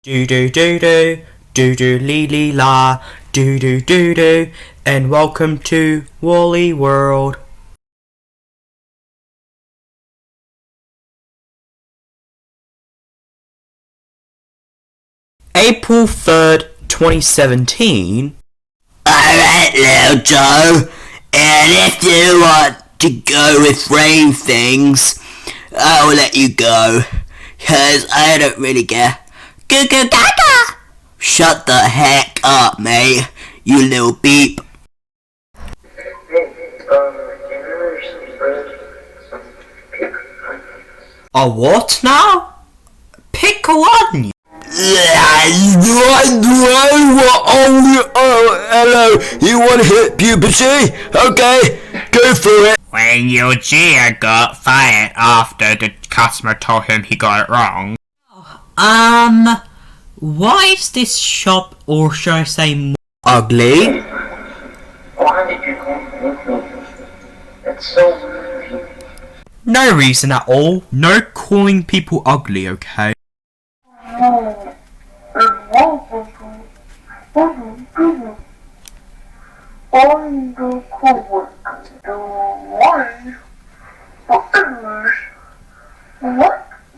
Do do do do, do do lee lee la, do do do do, and welcome to Wally World. April 3rd, 2017. Alright, little Joe, and if you want to go with rain things, I'll let you go, 'cause I don't really care. Goo goo gaga! Shut the heck up, mate, you little beep. A what now? Pickle onion? Hello, you want to hit puberty? Okay, go for it. When Eugene got fired after the customer told him he got it wrong. Why is this shop, or should I say, ugly? Why did you come with me? It's so rude. No reason at all. No calling people ugly, okay? What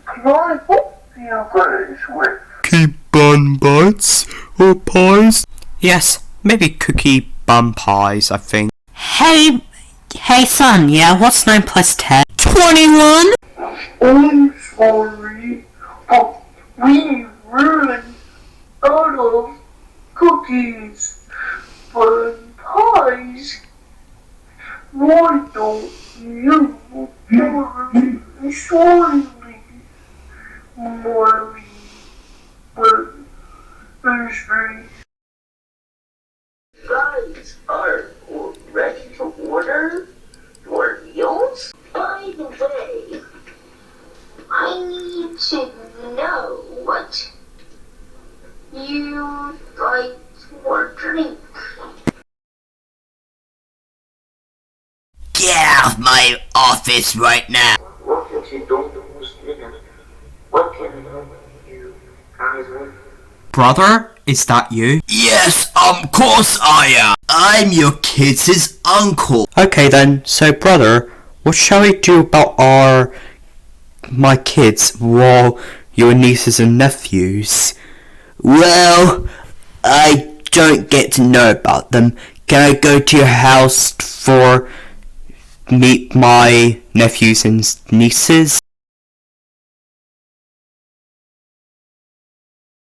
can I help you guys with? Keep bun bites or pies? Yes, maybe cookie bun pies, I think. Hey son, yeah, what's 9 plus 10? 21? I'm sorry, but we really out of cookies, bun pies. Why don't you slowly, Marley, Thursday? Guys are ready to order your meals? By the way, I need to know what you like for drink. Get out of my office right now. What can you do? What can you guys with? Brother, is that you? Yes, of course I am. I'm your kids' uncle. Okay then, so brother, what shall we do about my kids, well, your nieces and nephews? Well, I don't get to know about them. Can I go to your house for meet my nephews and nieces?